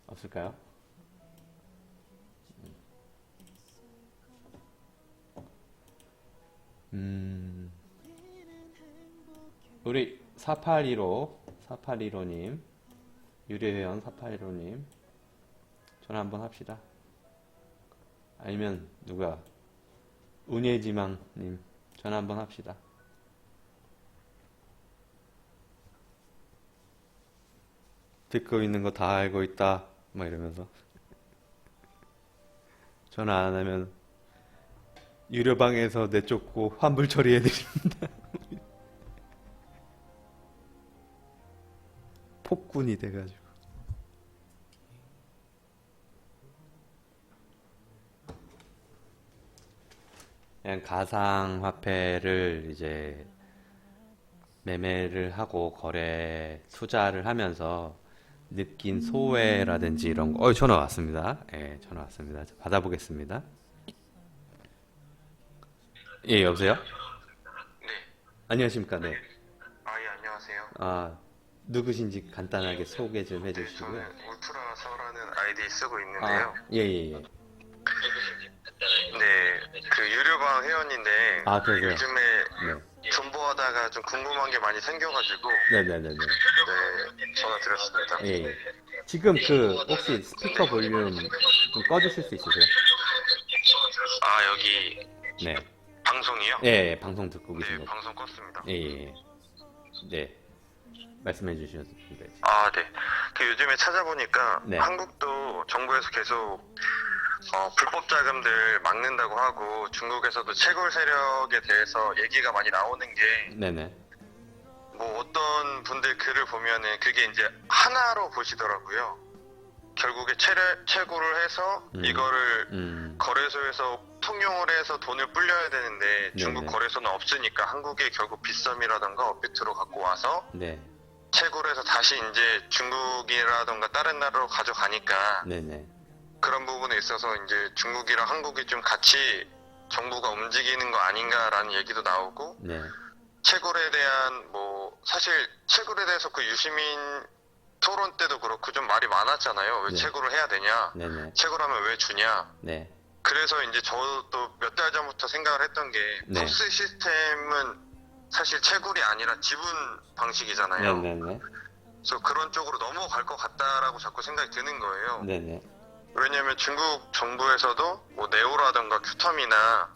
없을까요? 음, 우리 4815님, 유료회원 4815님, 전화 한번 합시다. 아니면 누가, 운예지망님, 전화 한번 합시다. 듣고 있는 거 다 알고 있다. 막 이러면서. 전화 안 하면 유료방에서 내쫓고 환불 처리해드립니다. 폭군이 돼가지고. 그냥 가상화폐를 이제 매매를 하고 거래, 투자를 하면서 느낀 소외라든지 이런 거. 전화 왔습니다. 예, 전화 왔습니다. 받아보겠습니다. 예, 여보세요? 네. 안녕하십니까? 네. 예, 안녕하세요. 아, 누구신지 간단하게 소개 좀 네, 해주시고요. 저는 울트라서라는 아이디 쓰고 아, 있는데요. 예, 예, 예. 네, 그 유료방 회원인데 아, 그러세요? 요즘에 네. 존버하다가 좀 궁금한 게 많이 생겨가지고 네네네네. 네, 전화 드렸습니다. 예, 예. 지금 혹시 스피커 볼륨 좀 꺼주실 수 있으세요? 여기 네. 방송이요? 예, 예, 방송 듣고 네, 계신 거. 방송 껐습니다. 예, 예. 예. 네. 말씀해 주셨습니다. 네. 그 요즘에 찾아보니까 네. 한국도 정부에서 계속 불법 자금들 막는다고 하고 중국에서도 채굴 세력에 대해서 얘기가 많이 나오는 게 네네. 뭐 어떤 분들 글을 보면은 그게 이제 하나로 보시더라고요. 결국에 채굴을 해서 이거를 거래소에서 통용을 해서 돈을 불려야 되는데 중국 네네. 거래소는 없으니까 한국에 결국 빗썸이라던가 업비트로 갖고 와서 네. 채굴해서 다시 이제 중국이라던가 다른 나라로 가져가니까 네네. 그런 부분에 있어서 이제 중국이랑 한국이 좀 같이 정부가 움직이는 거 아닌가라는 얘기도 나오고 네. 채굴에 대한 뭐 사실 채굴에 대해서 그 유시민 토론 때도 그렇고 좀 말이 많았잖아요. 왜 네. 채굴을 해야 되냐? 네네. 채굴하면 왜 주냐? 네. 그래서 이제 저도 몇 달 전부터 생각을 했던 게 네. 포스 시스템은 사실 채굴이 아니라 지분 방식이잖아요. 네네네. 그래서 그런 쪽으로 넘어갈 것 같다라고 자꾸 생각이 드는 거예요. 네네. 왜냐면 중국 정부에서도 뭐 네오라던가 큐텀이나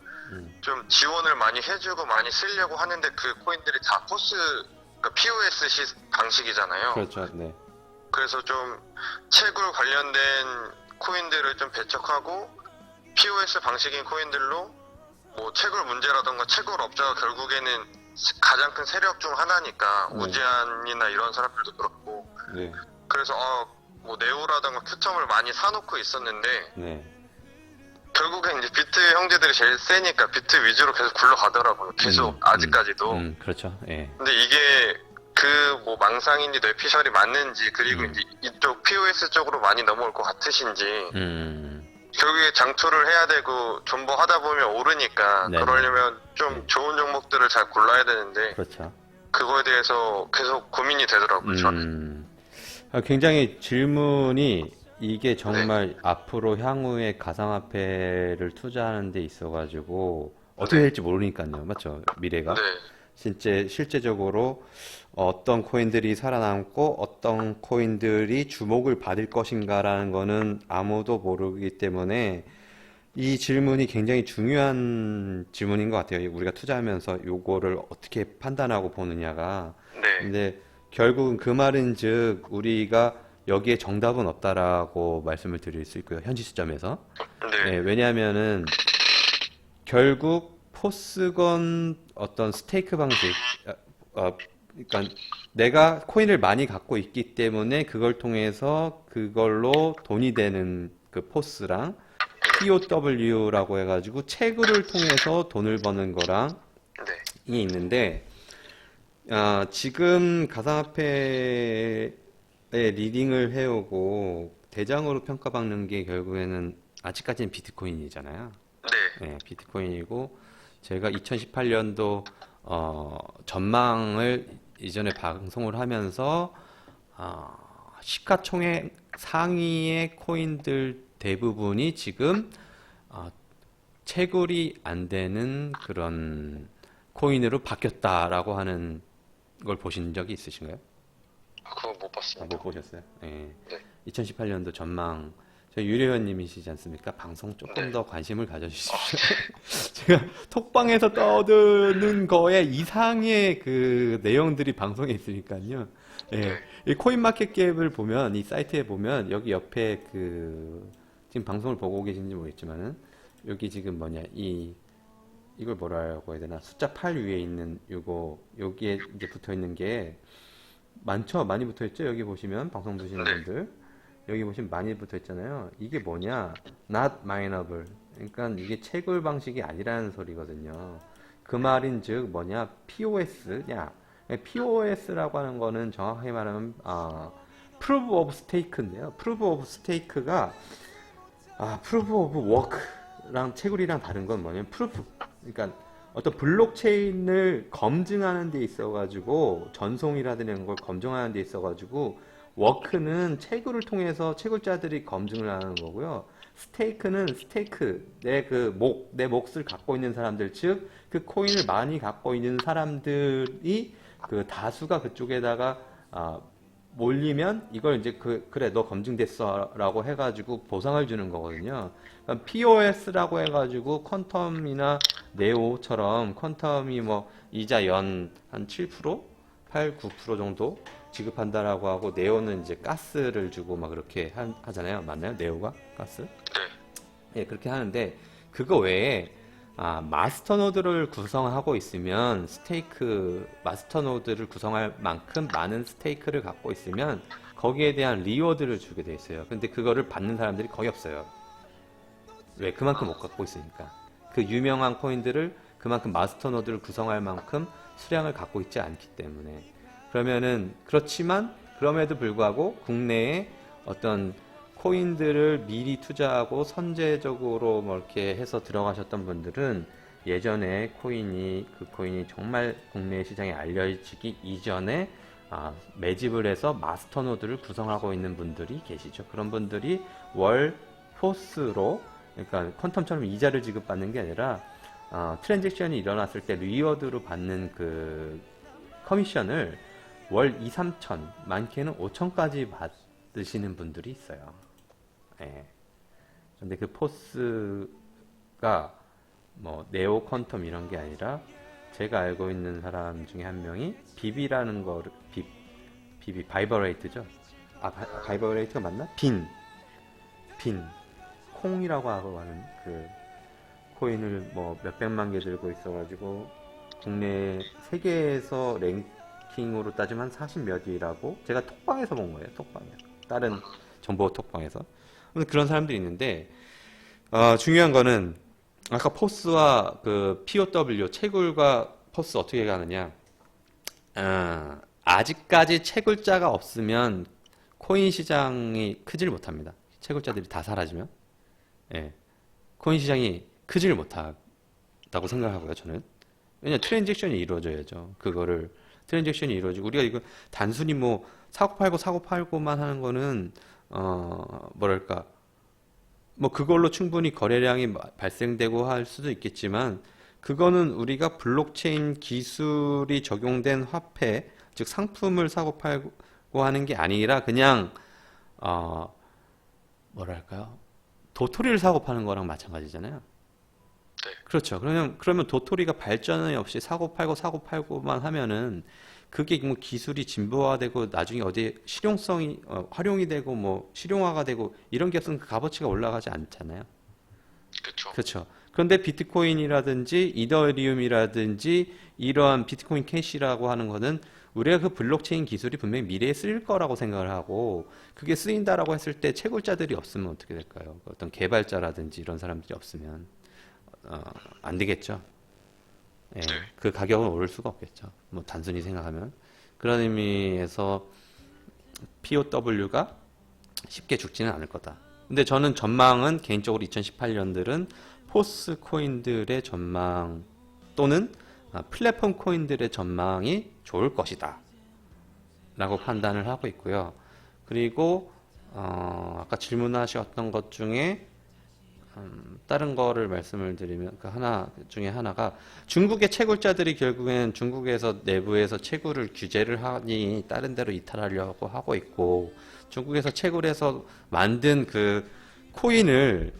좀 지원을 많이 해주고 많이 쓰려고 하는데 그 코인들이 다 포스, 그러니까 POS 방식이잖아요. 그렇죠. 네. 그래서 좀 채굴 관련된 코인들을 좀 배척하고 POS 방식인 코인들로 뭐 채굴 문제라던가 채굴 업자가 결국에는 가장 큰 세력 중 하나니까 네. 우지안이나 이런 사람들도 그렇고 네. 그래서 뭐 네오라던가 큐텀을 많이 사놓고 있었는데 네. 결국엔 이제 비트 형제들이 제일 세니까 비트 위주로 계속 굴러가더라고요. 계속 아직까지도. 그렇죠. 예. 근데 이게 그 뭐 망상인지 뇌피셜이 맞는지 그리고 이제 이쪽 POS 쪽으로 많이 넘어올 것 같으신지 결국에 장투를 해야 되고 존버하다 보면 오르니까 네네. 그러려면 좀 네. 좋은 종목들을 잘 골라야 되는데 그렇죠. 그거에 대해서 계속 고민이 되더라고요. 저는. 굉장히 질문이 이게 정말 앞으로 향후에 가상화폐를 투자하는 데 있어가지고 어떻게 네. 될지 모르니까요. 맞죠? 미래가. 네. 실제적으로 어떤 코인들이 살아남고 어떤 코인들이 주목을 받을 것인가라는 거는 아무도 모르기 때문에 이 질문이 굉장히 중요한 질문인 것 같아요. 우리가 투자하면서 요거를 어떻게 판단하고 보느냐가. 네. 근데 결국은 그 말은 즉 우리가 여기에 정답은 없다라고 말씀을 드릴 수 있고요. 현지 시점에서. 네. 네, 왜냐하면은 결국 포스건 어떤 스테이크 방식, 그러니까 내가 코인을 많이 갖고 있기 때문에 그걸 통해서 그걸로 돈이 되는 그 포스랑 POW라고 해가지고 채굴을 통해서 돈을 버는 거랑 네. 이 있는데 지금 가상화폐의 리딩을 해오고 대장으로 평가받는 게 결국에는 아직까지는 비트코인이잖아요. 네. 네, 비트코인이고 제가 2018년도 전망을 이전에 방송을 하면서 시가총액 상위의 코인들 대부분이 지금 채굴이 안 되는 그런 코인으로 바뀌었다라고 하는 걸 보신 적이 있으신가요? 그거 못 봤습니다. 못 보셨어요? 예. 네. 2018년도 전망, 저희 유래원님이시지 않습니까? 방송 조금 네. 더 관심을 가져주십시오. 제가 톡방에서 떠드는 거에 이상의 그 내용들이 방송에 있으니까요. 예. 네. 이 코인마켓캡을 보면, 이 사이트에 보면, 여기 옆에 지금 방송을 보고 계신지 모르겠지만은, 여기 지금 뭐냐, 이걸 뭐라고 해야 되나? 숫자 8 위에 있는 여기에 이제 붙어 있는 게, 많죠? 많이 붙어 있죠? 여기 보시면, 방송 보시는 네. 분들. 여기 보시면 많이 붙어 있잖아요. 이게 뭐냐? Not mineable. 그러니까 이게 채굴 방식이 아니라는 소리거든요. 그 말인 즉 뭐냐? POS냐? POS라고 하는 거는 정확하게 말하면 Proof of Stake인데요. Proof of Stake가 Proof of Work랑 채굴이랑 다른 건 뭐냐면 Proof. 그러니까 어떤 블록체인을 검증하는 데 있어가지고 전송이라든지 이런 걸 검증하는 데 있어가지고 워크는 채굴을 통해서 채굴자들이 검증을 하는 거고요. 스테이크는 내 몫을 갖고 있는 사람들, 즉 그 코인을 많이 갖고 있는 사람들이 그 다수가 그쪽에다가 몰리면 이걸 이제 그래 너 검증됐어라고 해가지고 보상을 주는 거거든요. 그러니까 POS라고 해가지고 퀀텀이나 네오처럼 퀀텀이 뭐 이자 연 한 7%, 8, 9% 정도 지급한다라고 하고 네오는 이제 가스를 주고 막 그렇게 하잖아요. 맞나요? 네오가 가스? 네. 예, 그렇게 하는데 그거 외에 마스터노드를 구성하고 있으면 마스터노드를 구성할 만큼 많은 스테이크를 갖고 있으면 거기에 대한 리워드를 주게 돼 있어요. 근데 그거를 받는 사람들이 거의 없어요. 왜? 그만큼 못 갖고 있으니까. 그 유명한 코인들을 그만큼 마스터노드를 구성할 만큼 수량을 갖고 있지 않기 때문에. 그렇지만 그럼에도 불구하고 국내에 어떤 코인들을 미리 투자하고 선제적으로 뭐 이렇게 해서 들어가셨던 분들은 예전에 그 코인이 정말 국내 시장에 알려지기 이전에 매집을 해서 마스터노드를 구성하고 있는 분들이 계시죠. 그런 분들이 월 포스로, 그러니까 퀀텀처럼 이자를 지급받는 게 아니라 트랜잭션이 일어났을 때 리워드로 받는 그 커미션을 월 2, 3천, 많게는 5천까지 받으시는 분들이 있어요. 예. 근데 그 포스가 뭐 네오 퀀텀 이런 게 아니라 제가 알고 있는 사람 중에 한 명이 비비라는 거를 비비 바이버레이트죠. 바이버레이트가 맞나? 빈 콩이라고 하고 하는 그 코인을 뭐 몇백만 개 들고 있어가지고 국내 세계에서 랭킹으로 따지면 한 40 몇 위라고 제가 톡방에서 본 거예요. 톡방에 다른 정보 톡방에서 그런 사람들이 있는데 중요한 거는 아까 포스와 그 POW 채굴과 포스 어떻게 가느냐. 아직까지 채굴자가 없으면 코인 시장이 크질 못합니다. 채굴자들이 다 사라지면 예. 코인 시장이 크질 못하다고 생각하고요. 저는 왜냐 트랜잭션이 이루어져야죠. 트랜잭션이 이루어지고 우리가 이거 단순히 뭐 사고 팔고만 하는 거는 뭐랄까 뭐 그걸로 충분히 거래량이 발생되고 할 수도 있겠지만 그거는 우리가 블록체인 기술이 적용된 화폐 즉 상품을 사고 팔고 하는 게 아니라 그냥 뭐랄까요 도토리를 사고 파는 거랑 마찬가지잖아요. 네. 그렇죠. 그러면 도토리가 발전이 없이 사고 팔고만 하면은 그게 뭐 기술이 진보화되고 나중에 어디 실용성이 활용이 되고 뭐 실용화가 되고 이런 게 없으면 그 값어치가 올라가지 않잖아요. 그렇죠. 그렇죠. 그런데 비트코인이라든지 이더리움이라든지 이러한 비트코인 캐시라고 하는 거는 우리가 그 블록체인 기술이 분명히 미래에 쓰일 거라고 생각을 하고 그게 쓰인다라고 했을 때 채굴자들이 없으면 어떻게 될까요? 어떤 개발자라든지 이런 사람들이 없으면 안 되겠죠. 예, 그 가격은 오를 수가 없겠죠. 뭐 단순히 생각하면 그런 의미에서 POW가 쉽게 죽지는 않을 거다. 근데 저는 전망은 개인적으로 2018년들은 포스 코인들의 전망 또는 플랫폼 코인들의 전망이 좋을 것이다 라고 판단을 하고 있고요. 그리고 아까 질문하셨던 것 중에 다른 거를 말씀을 드리면 그 하나 중에 하나가 중국의 채굴자들이 결국엔 중국에서 내부에서 채굴을 규제를 하니 다른 데로 이탈하려고 하고 있고 중국에서 채굴해서 만든 그 코인을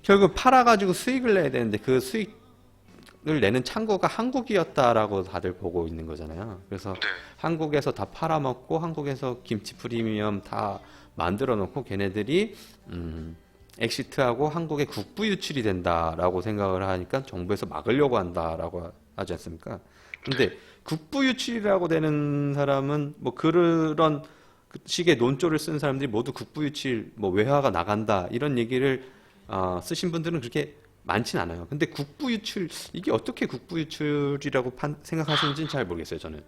결국 팔아가지고 수익을 내야 되는데 그 수익을 내는 창구가 한국이었다라고 다들 보고 있는 거잖아요. 그래서 네. 한국에서 다 팔아먹고 한국에서 김치 프리미엄 다 만들어 놓고 걔네들이 엑시트하고 한국에 국부 유출이 된다라고 생각을 하니까 정부에서 막으려고 한다라고 하지 않습니까? 근데 국부 유출이라고 되는 사람은 뭐 그런 식의 논조를 쓴 사람들이 모두 국부 유출, 뭐 외화가 나간다 이런 얘기를 쓰신 분들은 그렇게 많진 않아요. 근데 국부 유출 이게 어떻게 국부 유출이라고 생각하시는지는 잘 모르겠어요, 저는.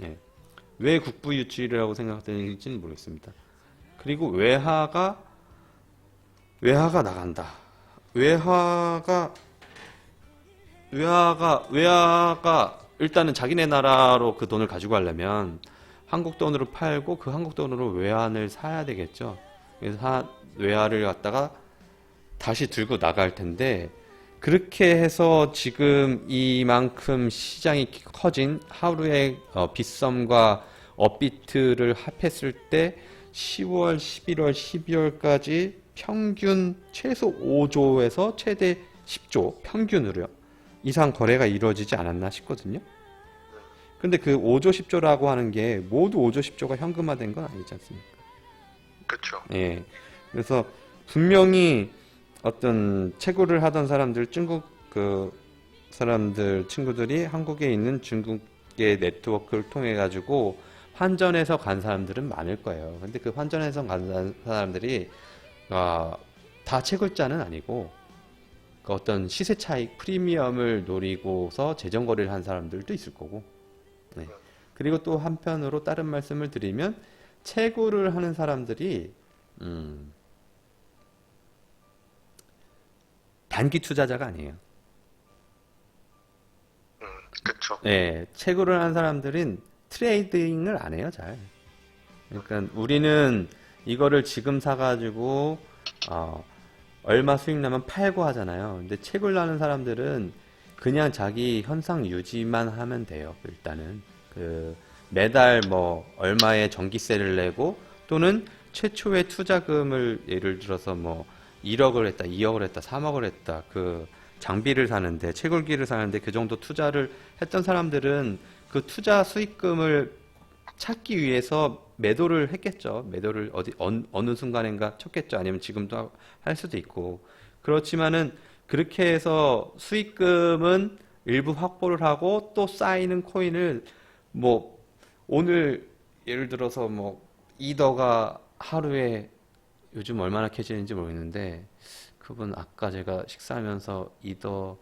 예. 왜 국부 유출이라고 생각되는지는 모르겠습니다. 그리고 외화가 나간다. 외화가 일단은 자기네 나라로 그 돈을 가지고 가려면 한국 돈으로 팔고 그 한국 돈으로 외환을 사야 되겠죠. 그래서 외화를 갖다가 다시 들고 나갈 텐데 그렇게 해서 지금 이만큼 시장이 커진 하루에 빗썸과 업비트를 합했을 때 10월, 11월, 12월까지 평균 최소 5조에서 최대 10조 평균으로요. 이상 거래가 이루어지지 않았나 싶거든요. 근데 그 5조, 10조라고 하는 게 모두 5조, 10조가 현금화된 건 아니지 않습니까? 그렇죠. 예. 그래서 분명히 어떤 채굴을 하던 사람들, 중국 그 사람들, 친구들이 한국에 있는 중국의 네트워크를 통해 가지고 환전해서 간 사람들은 많을 거예요. 근데 그 환전해서 간 사람들이 다 채굴자는 아니고 그 어떤 시세 차익, 프리미엄을 노리고서 재정 거래를 한 사람들도 있을 거고. 네. 그리고 또 한편으로 다른 말씀을 드리면 채굴을 하는 사람들이 단기 투자자가 아니에요. 그렇죠. 네, 채굴을 하는 사람들은 트레이딩을 안 해요, 잘. 그러니까 우리는 이거를 지금 사가지고 얼마 수익 나면 팔고 하잖아요. 근데 채굴 하는 사람들은 그냥 자기 현상 유지만 하면 돼요. 일단은 그 매달 뭐 얼마의 전기세를 내고 또는 최초의 투자금을 예를 들어서 뭐 1억을 했다, 2억을 했다, 3억을 했다. 그 장비를 사는데 채굴기를 사는데 그 정도 투자를 했던 사람들은 그 투자 수익금을 찾기 위해서 매도를 했겠죠. 매도를 어느 순간인가 쳤겠죠. 아니면 지금도 할 수도 있고. 그렇지만은 그렇게 해서 수익금은 일부 확보를 하고 또 쌓이는 코인을 뭐 오늘 예를 들어서 뭐 이더가 하루에 요즘 얼마나 캐지는지 모르겠는데 그분 아까 제가 식사하면서 이더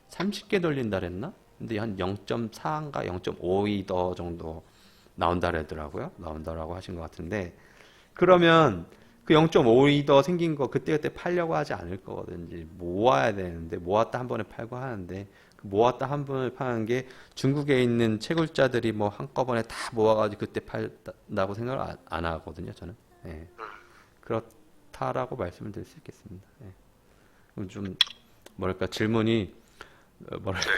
30개 돌린다 그랬나? 근데 한 0.4인가 0.5 이더 정도 나온다라고 하신 것 같은데 그러면 그 0.5 이더 생긴 거 그때그때 팔려고 하지 않을 거거든요. 모아야 되는데 모았다 한 번에 팔고 하는데 그 모았다 한 번에 파는 게 중국에 있는 채굴자들이 뭐 한꺼번에 다 모아가지고 그때 팔다고 생각을 안 하거든요. 저는. 예. 그렇다라고 말씀을 드릴 수 있겠습니다. 예. 그럼 좀 뭐랄까 질문이 뭐랄까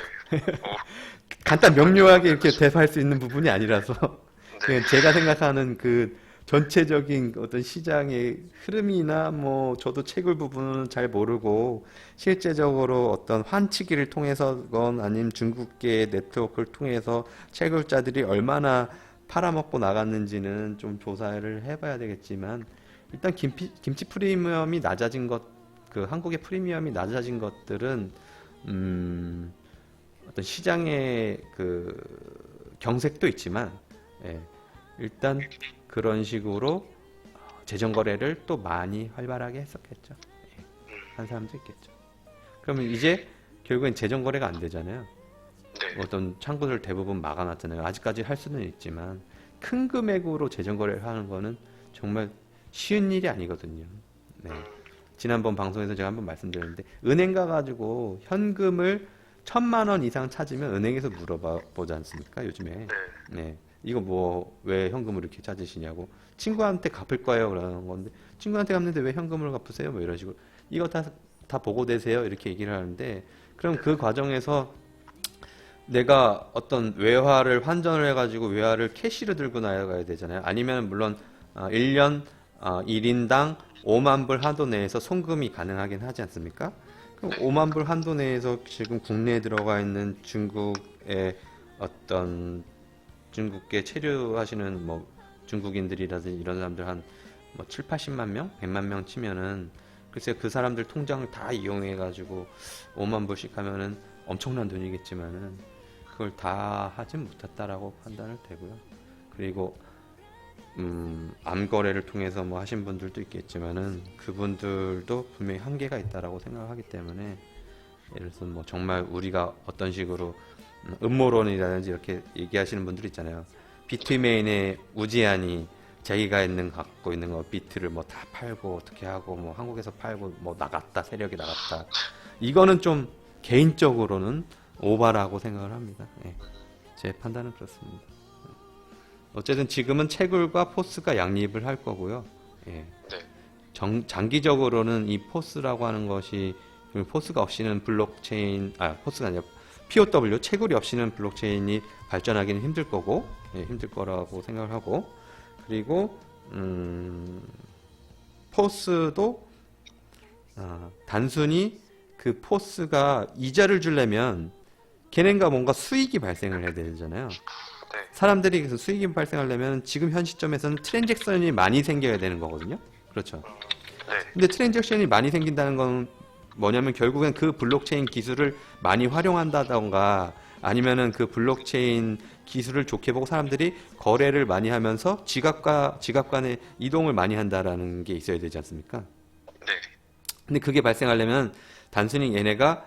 간단 명료하게 이렇게 대화할 수 있는 부분이 아니라서 그냥 제가 생각하는 그 전체적인 어떤 시장의 흐름이나 뭐 저도 채굴 부분은 잘 모르고 실제적으로 어떤 환치기를 통해서건 아니면 중국계 네트워크를 통해서 채굴자들이 얼마나 팔아먹고 나갔는지는 좀 조사를 해봐야 되겠지만 일단 김치 프리미엄이 낮아진 것, 그 한국의 프리미엄이 낮아진 것들은 어떤 시장의 그 경색도 있지만 예, 일단 그런 식으로 재정 거래를 또 많이 활발하게 했었겠죠. 예, 한 사람도 있겠죠. 그러면 이제 결국엔 재정 거래가 안 되잖아요. 네. 어떤 창구들 대부분 막아놨잖아요. 아직까지 할 수는 있지만 큰 금액으로 재정 거래를 하는 거는 정말 쉬운 일이 아니거든요. 네. 지난번 방송에서 제가 한번 말씀드렸는데 은행 가가지고 현금을 1,000만 원 이상 찾으면 은행에서 물어보지 않습니까? 요즘에. 네. 네. 이거 뭐 왜 현금을 이렇게 찾으시냐고. 친구한테 갚을 거예요. 그러는 건데 친구한테 갚는데 왜 현금을 갚으세요? 뭐 이런 식으로. 이거 다 보고되세요? 이렇게 얘기를 하는데 그럼 그 과정에서 내가 어떤 외화를 환전을 해가지고 외화를 캐시로 들고 나가야 되잖아요. 아니면 물론 1년 1인당 5만 불 한도 내에서 송금이 가능하긴 하지 않습니까? 그럼 5만 불 한도 내에서 지금 국내에 들어가 있는 중국의 어떤 중국계 체류하시는 뭐 중국인들이라든지 이런 사람들 한 뭐 7, 80만 명, 100만 명 치면은 글쎄 그 사람들 통장을 다 이용해 가지고 5만 불씩 하면은 엄청난 돈이겠지만은 그걸 다 하진 못했다라고 판단을 되고요. 그리고 암 거래를 통해서 뭐 하신 분들도 있겠지만은 그분들도 분명히 한계가 있다라고 생각하기 때문에 예를 들어서 뭐 정말 우리가 어떤 식으로 음모론이라든지 이렇게 얘기하시는 분들 있잖아요. 비트메인의 우지한이 자기가 갖고 있는 거 비트를 뭐 다 팔고 어떻게 하고 뭐 한국에서 팔고 뭐 나갔다 세력이 나갔다. 이거는 좀 개인적으로는 오바라고 생각을 합니다. 예. 제 판단은 그렇습니다. 어쨌든 지금은 채굴과 포스가 양립을 할 거고요. 예. 네. 장기적으로는 이 포스라고 하는 것이 포스가 없이는 포스가 아니라 POW 채굴이 없이는 블록체인이 발전하기는 힘들 거고, 예, 힘들 거라고 생각을 하고, 그리고 포스도 단순히 그 포스가 이자를 주려면 걔네가 뭔가 수익이 발생을 해야 되잖아요. 네. 사람들이 그래서 수익이 발생하려면 지금 현 시점에서는 트랜잭션이 많이 생겨야 되는 거거든요. 그렇죠. 네. 근데 트랜잭션이 많이 생긴다는 건 뭐냐면 결국엔 그 블록체인 기술을 많이 활용한다던가 아니면은 그 블록체인 기술을 좋게 보고 사람들이 거래를 많이 하면서 지갑 간의 이동을 많이 한다라는 게 있어야 되지 않습니까? 네. 근데 그게 발생하려면 단순히 얘네가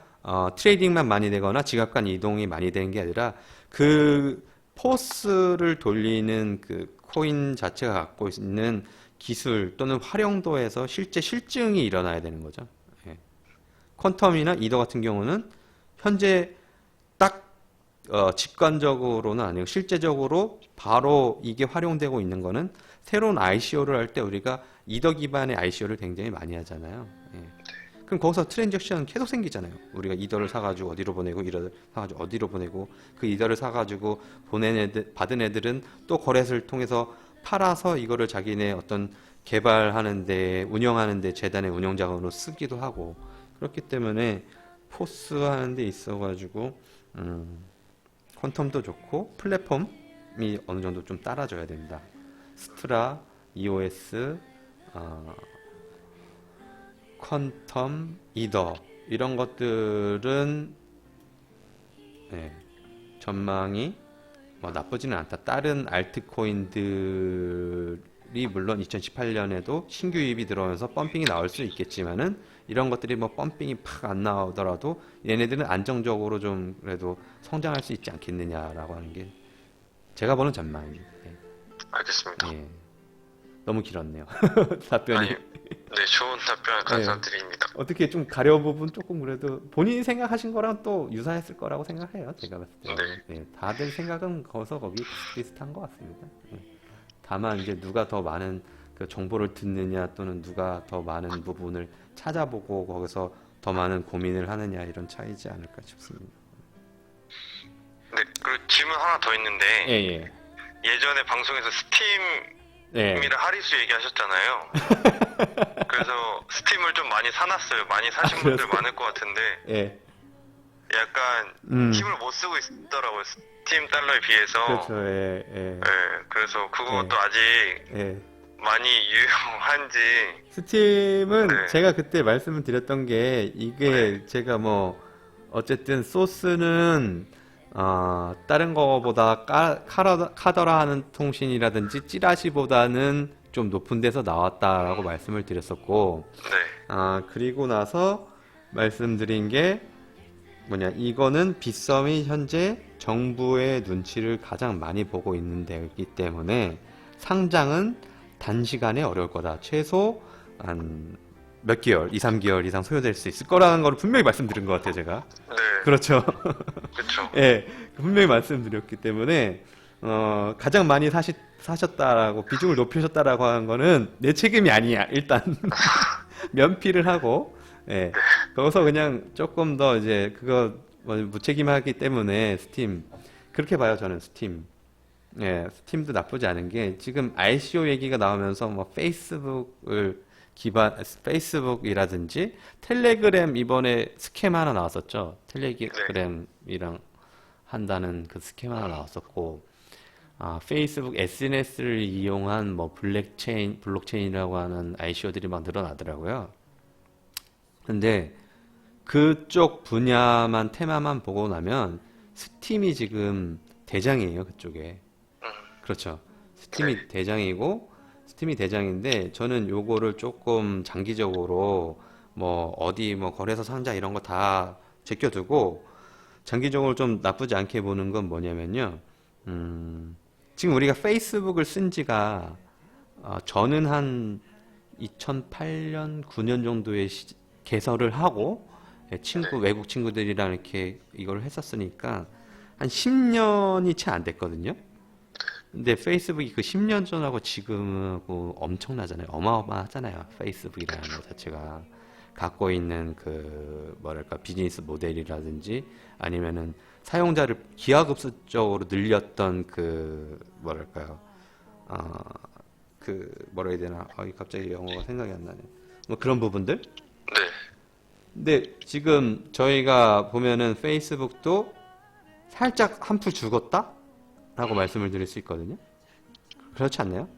트레이딩만 많이 되거나 지갑 간 이동이 많이 되는 게 아니라 그 포스를 돌리는 그 코인 자체가 갖고 있는 기술 또는 활용도에서 실제 실증이 일어나야 되는 거죠. 예. 퀀텀이나 이더 같은 경우는 현재 딱 직관적으로는 아니고 실제적으로 바로 이게 활용되고 있는 거는 새로운 ICO를 할 때 우리가 이더 기반의 ICO를 굉장히 많이 하잖아요. 예. 그럼 거기서 트랜잭션 계속 생기잖아요. 우리가 이더를 사가지고 어디로 보내고 이더를 사가지고 어디로 보내고 그 이더를 사가지고 받은 애들은 또 거래소를 통해서 팔아서 이거를 자기네 어떤 개발하는데 운영하는데 재단의 운영 자금으로 쓰기도 하고 그렇기 때문에 포스 하는 데 있어가지고 퀀텀도 좋고 플랫폼이 어느 정도 좀 따라줘야 됩니다. 스트라, EOS, 퀀텀, 이더 이런 것들은 예, 전망이 뭐 나쁘지는 않다. 다른 알트코인들이 물론 2018년에도 신규 유입이 들어오면서 펌핑이 나올 수 있겠지만은 이런 것들이 뭐 펌핑이 팍 안 나오더라도 얘네들은 안정적으로 좀 그래도 성장할 수 있지 않겠느냐라고 하는 게 제가 보는 전망입니다. 예. 알겠습니다. 예. 너무 길었네요. 답변이. 아니, 네, 좋은 답변 감사드립니다. 어떻게 좀 가려 부분 조금 그래도 본인이 생각하신 거랑 또 유사했을 거라고 생각해요. 제가 봤을 때. 네, 다들 생각은 거기 비슷한 것 같습니다. 예. 다만 이제 누가 더 많은 그 정보를 듣느냐 또는 누가 더 많은 부분을 찾아보고 거기서 더 많은 고민을 하느냐 이런 차이지 않을까 싶습니다. 네, 그리고 질문 하나 더 있는데 예. 예전에 방송에서 스팀이랑 예. 하리수 얘기하셨잖아요. 그래서 스팀을 좀 많이 사놨어요. 많이 사신 분들 많을 것 같은데 예. 약간 힘을 못 쓰고 있더라고요. 스팀 달러에 비해서. 그렇죠. 예. 네, 그래서 그것도 예. 아직 예. 많이 유용한지. 스팀은 네. 제가 그때 말씀을 드렸던 게 이게 제가 뭐 어쨌든 소스는 다른 거보다 카더라 하는 통신이라든지 찌라시보다는 좀 높은 데서 나왔다라고 말씀을 드렸었고 네, 그리고 나서 말씀드린 게 뭐냐 이거는 빗썸이 현재 정부의 눈치를 가장 많이 보고 있는 데이기 때문에 상장은 단시간에 어려울 거다. 최소 한 몇 개월, 2, 3개월 이상 소요될 수 있을 거라는 걸 분명히 말씀드린 것 같아요, 제가. 네, 그렇죠. 그렇죠. 예, 분명히 말씀드렸기 때문에 가장 많이 사셨다라고 비중을 높이셨다라고 하는 거는 내 책임이 아니야. 일단 면피를 하고, 예, 거기서 그냥 조금 더 이제 그거 뭐 무책임하기 때문에 스팀 그렇게 봐요. 저는 스팀. 예, 스팀도 나쁘지 않은 게 지금 ICO 얘기가 나오면서 뭐 페이스북이라든지 텔레그램 이번에 스캠 하나 나왔었죠. 네. 텔레그램이랑 한다는 그 스캠 하나 나왔었고, 페이스북 SNS를 이용한 뭐 블록체인이라고 하는 ICO들이 막 늘어나더라고요. 근데 그쪽 분야만 테마만 보고 나면 스팀이 지금 대장이에요, 그쪽에. 음, 그렇죠. 네. 스팀이 대장인데 저는 요거를 조금 장기적으로 뭐 어디 뭐 거래소 상자 이런 거 다 제껴두고 장기적으로 좀 나쁘지 않게 보는 건 뭐냐면요. 지금 우리가 페이스북을 쓴 지가 저는 한 2008년, 9년 정도에 개설을 하고 예, 외국 친구들이랑 이렇게 이걸 했었으니까 한 10년이 채 안 됐거든요. 근데 페이스북이 그 10년 전하고 지금하고 엄청나잖아요. 어마어마하잖아요. 페이스북이라는 것 자체가 갖고 있는 그 뭐랄까 비즈니스 모델이라든지 아니면은 사용자를 기하급수적으로 늘렸던 그 뭐랄까요 그 뭐라 해야 되나 갑자기 영어가 생각이 안 나네. 뭐 그런 부분들. 네. 근데 지금 저희가 보면은 페이스북도 살짝 한풀 죽었다? 라고 말씀을 드릴 수 있거든요. 그렇지 않나요?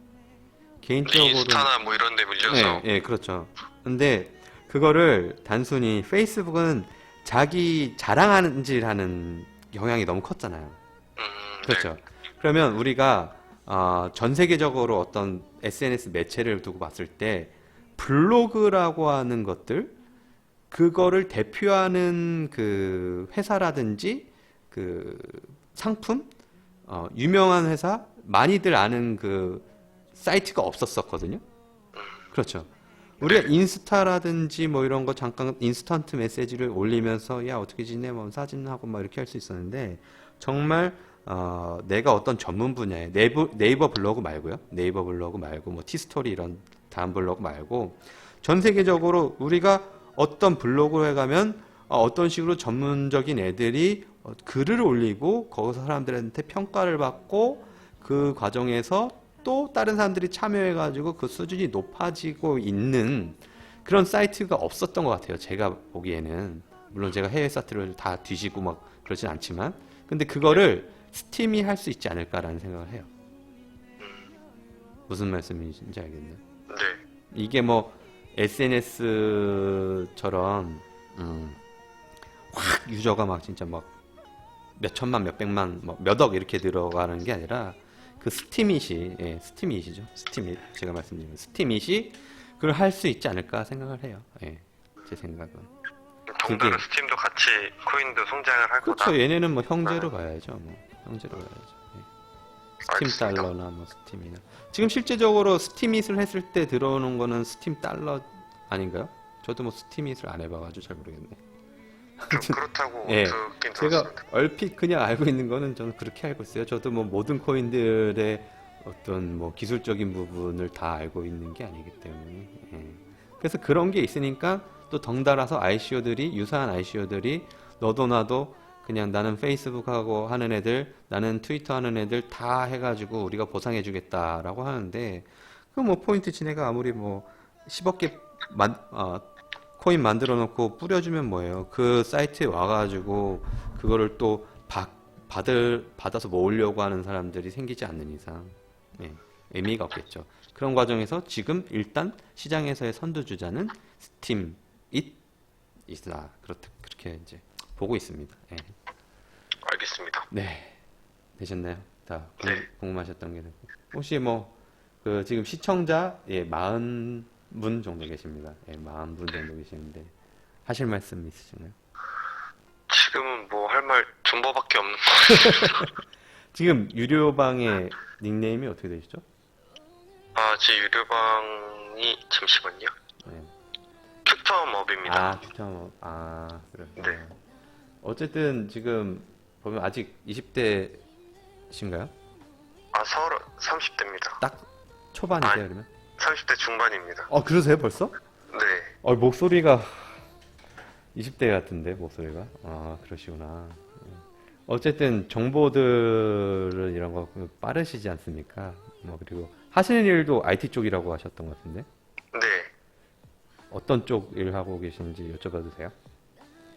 개인적으로는 인스타나 뭐 이런 데 밀려서. 예, 그렇죠. 근데 그거를 단순히 페이스북은 자기 자랑하는지라는 경향이 너무 컸잖아요. 네. 그렇죠. 그러면 우리가 전 세계적으로 어떤 SNS 매체를 두고 봤을 때 블로그라고 하는 것들 그거를 대표하는 그 회사라든지 그 상품 유명한 회사 많이들 아는 그 사이트가 없었었거든요. 그렇죠. 우리가 인스타라든지 뭐 이런 거 잠깐 인스턴트 메시지를 올리면서 야 어떻게 지내 뭐 사진하고 막 이렇게 할 수 있었는데 정말 내가 어떤 전문 분야에 네이버 블로그 말고요. 네이버 블로그 말고 뭐 티스토리 이런 다음 블로그 말고 전 세계적으로 우리가 어떤 블로그에 가면 어떤 식으로 전문적인 애들이 글을 올리고 거기서 사람들한테 평가를 받고 그 과정에서 또 다른 사람들이 참여해가지고 그 수준이 높아지고 있는 그런 사이트가 없었던 것 같아요. 제가 보기에는. 물론 제가 해외 사이트를 다 뒤지고 막 그러진 않지만. 근데 그거를 스팀이 할 수 있지 않을까라는 생각을 해요. 무슨 말씀이신지 알겠네요. 네. 이게 뭐 SNS처럼 확 유저가 막 진짜 막 몇 천만, 몇 백만, 뭐 몇 억 이렇게 들어가는 게 아니라 그 스팀잇이, 예, 스팀잇이죠. 스팀잇. 제가 말씀드린 스팀잇이 그걸 할 수 있지 않을까 생각을 해요. 예, 제 생각은. 동대로 그게, 스팀도 같이 코인도 성장을 할 거다. 그렇죠. 얘네는 뭐 형제로 봐야죠. 뭐, 형제로 봐야죠. 예. 스팀 알겠습니다. 달러나 뭐 스팀이나. 지금 실제적으로 스팀잇을 했을 때 들어오는 거는 스팀 달러 아닌가요? 저도 뭐 스팀잇을 안 해봐가지고 잘 모르겠네. 좀 그렇다고 예, 듣긴 제가 들었습니다. 얼핏 그냥 알고 있는 거는 저는 그렇게 알고 있어요. 저도 뭐 모든 코인들의 어떤 뭐 기술적인 부분을 다 알고 있는 게 아니기 때문에. 예. 그래서 그런 게 있으니까 또 덩달아서 ICO들이, 유사한 ICO들이 너도 나도 그냥 나는 페이스북하고 하는 애들, 나는 트위터 하는 애들 다 해가지고 우리가 보상해주겠다라고 하는데, 그 뭐 포인트 지네가 아무리 뭐 10억 개 코인 만들어 놓고 뿌려주면 뭐예요? 그 사이트에 와가지고 그거를 또 받아서 모으려고 하는 사람들이 생기지 않는 이상 예, 의미가 없겠죠. 그런 과정에서 지금 일단 시장에서의 선두주자는 스팀 이다. 그렇게 이제 보고 있습니다. 예. 알겠습니다. 네, 되셨나요? 다 네. 궁금하셨던 게 됐고. 혹시 뭐 그 지금 시청자 40분 정도 계십니다. 예, 40분 정도 계시는데 하실 말씀 있으신가요? 지금은 뭐 할 말 존버밖에 없는 지금 유료방의 닉네임이 어떻게 되시죠? 제 유료방이 잠시만요. 네. 큐텀업입니다. 큐타워. 그렇구나. 네. 어쨌든 지금 보면 아직 20대신가요? 아, 서울 30대입니다. 딱 초반이세요, 아니. 그러면? 30대 중반입니다. 그러세요, 벌써? 네. 목소리가 20대 같은데, 목소리가. 아, 그러시구나. 어쨌든 정보들은 이런 거 빠르시지 않습니까? 그리고 하시는 일도 IT 쪽이라고 하셨던 것 같은데. 네. 어떤 쪽 일 하고 계신지 여쭤봐도 돼요?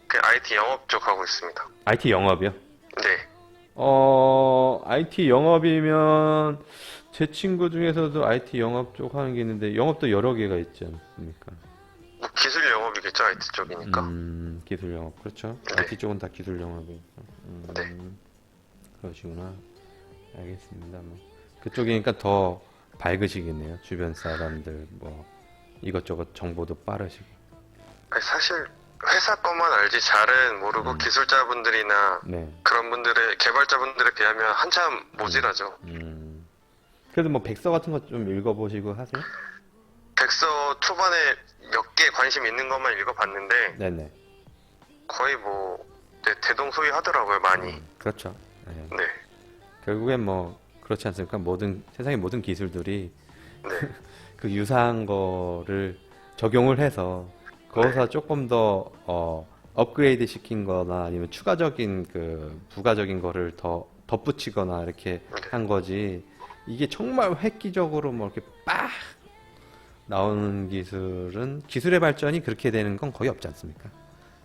그 IT 영업 쪽 하고 있습니다. IT 영업이요? 네. IT 영업이면 제 친구 중에서도 IT 영업 쪽 하는 게 있는데 영업도 여러 개가 있지 않습니까? 뭐 기술 영업이겠죠, IT 쪽이니까. 기술 영업, 그렇죠. 네. IT 쪽은 다 기술 영업이죠. 네. 그러시구나. 알겠습니다. 그쪽이니까 더 밝으시겠네요. 주변 사람들, 이것저것 정보도 빠르시고. 아니, 사실 회사 것만 알지 잘은 모르고 기술자분들이나 네. 그런 분들의 개발자분들에 비하면 한참 모자라죠. 그래도 백서 같은 거 좀 읽어보시고 하세요? 백서 초반에 몇 개 관심 있는 것만 읽어봤는데 네네. 거의 네, 대동소이하더라고요, 많이. 그렇죠. 네. 네. 결국엔 그렇지 않습니까? 세상의 모든 기술들이 네. 그 유사한 거를 적용을 해서 거기서 조금 더 업그레이드 시킨 거나 아니면 추가적인 부가적인 거를 더 덧붙이거나 이렇게 한 거지. 이게 정말 획기적으로 이렇게 빡 나오는 기술의 발전이 그렇게 되는 건 거의 없지 않습니까?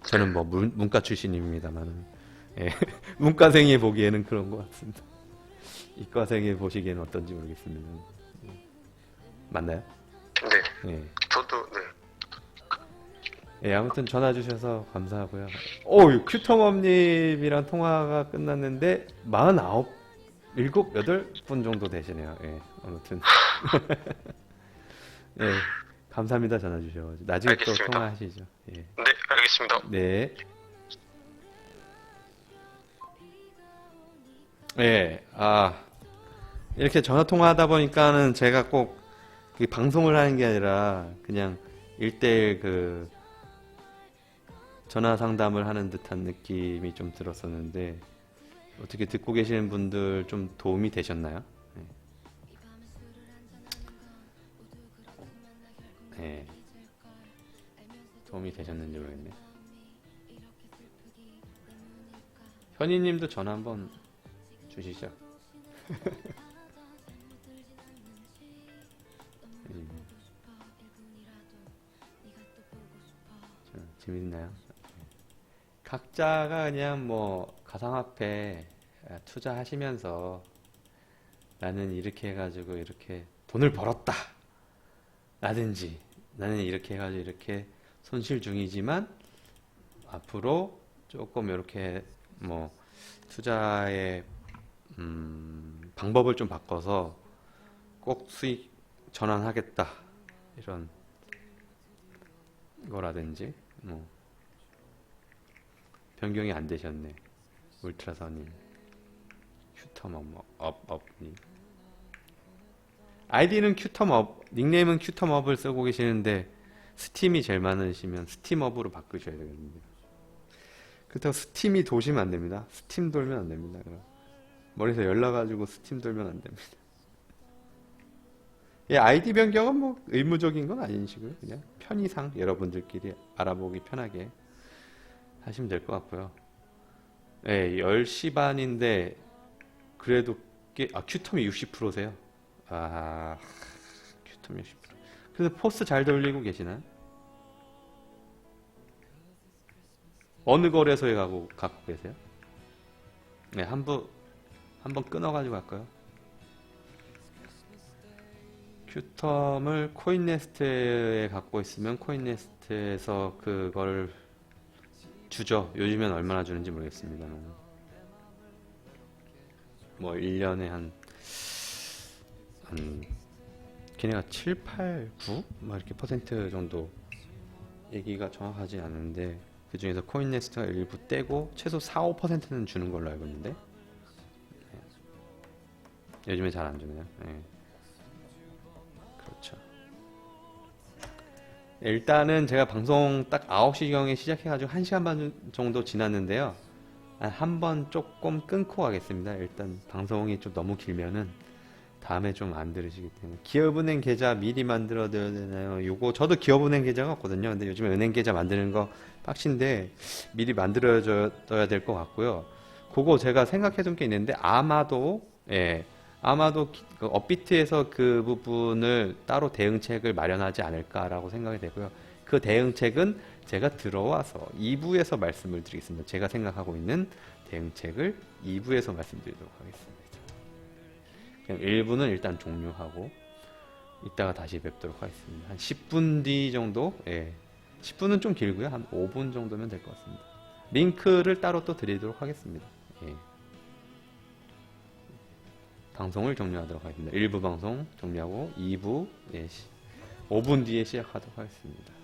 저는 문과 출신입니다만, 예, 문과생이 보기에는 그런 것 같습니다. 이과생이 보시기에는 어떤지 모르겠습니다. 맞나요? 네. 예. 저도, 네. 예, 아무튼 전화 주셔서 감사하고요. 큐터멈님이랑 통화가 끝났는데 49, 7, 8분 정도 되시네요. 예, 아무튼. 예, 감사합니다. 전화 주셔가지고. 나중에 알겠습니다. 또 통화하시죠. 예. 네, 알겠습니다. 네. 예, 이렇게 전화 통화하다 보니까는 제가 꼭 방송을 하는 게 아니라 그냥 1대1 전화 상담을 하는 듯한 느낌이 좀 들었었는데, 어떻게 듣고 계시는 분들 좀 도움이 되셨나요? 네. 도움이 되셨는지 모르겠네. 현이님도 전화 한번 주시죠. 재밌나요? 각자가 그냥 가상화폐 투자하시면서 나는 이렇게 해가지고 이렇게 돈을 벌었다 라든지, 나는 이렇게 해가지고 이렇게 손실 중이지만 앞으로 조금 이렇게 투자의 방법을 좀 바꿔서 꼭 수익 전환하겠다 이런 거라든지, 변경이 안 되셨네. 울트라선님, 큐텀업님. 아이디는 큐텀업, 닉네임은 큐텀업을 쓰고 계시는데 스팀이 제일 많으시면 스팀업으로 바꾸셔야 되거든요. 그렇다고 스팀이 도시면 안 됩니다. 스팀 돌면 안 됩니다. 그럼 머리에서 열나가지고 스팀 돌면 안 됩니다. 예, 아이디 변경은 의무적인 건 아니시고요. 그냥 편의상 여러분들끼리 알아보기 편하게 하시면 될 것 같고요. 예, 10시 반인데 그래도 큐텀이 60%세요. 큐텀 60%. 그래서 포스 잘 돌리고 계시나요? 어느 거래소에 갖고 계세요? 네, 한번 끊어가지고 갈까요? 큐텀을 코인네스트에 갖고 있으면 코인네스트에서 그걸 주죠. 요즘엔 얼마나 주는지 모르겠습니다만 1년에 한 걔네가 7, 8, 9? 이렇게 퍼센트 정도 얘기가 정확하지 않은데, 그 중에서 코인네스트가 일부 떼고 최소 4, 5%는 주는 걸로 알고 있는데, 요즘에 잘 안 주네요. 네. 그렇죠. 일단은 제가 방송 딱 9시경에 시작해가지고 1시간 반 정도 지났는데요. 한 번 조금 끊고 가겠습니다. 일단 방송이 좀 너무 길면은 다음에 좀 안 들으시기 때문에 기업은행 계좌 미리 만들어야 되나요? 요거 저도 기업은행 계좌가 없거든요. 근데 요즘에 은행 계좌 만드는 거 빡신데 미리 만들어줘야 될 것 같고요. 그거 제가 생각해 둔 게 있는데 아마도 아마도 그 업비트에서 그 부분을 따로 대응책을 마련하지 않을까라고 생각이 되고요. 그 대응책은 제가 들어와서 2부에서 말씀을 드리겠습니다. 제가 생각하고 있는 대응책을 2부에서 말씀드리도록 하겠습니다. 그럼 1부는 일단 종료하고 이따가 다시 뵙도록 하겠습니다. 한 10분 뒤 정도? 10분은 좀 길고요. 한 5분 정도면 될 것 같습니다. 링크를 따로 또 드리도록 하겠습니다. 방송을 종료하도록 하겠습니다. 1부 방송 종료하고 2부 5분 뒤에 시작하도록 하겠습니다.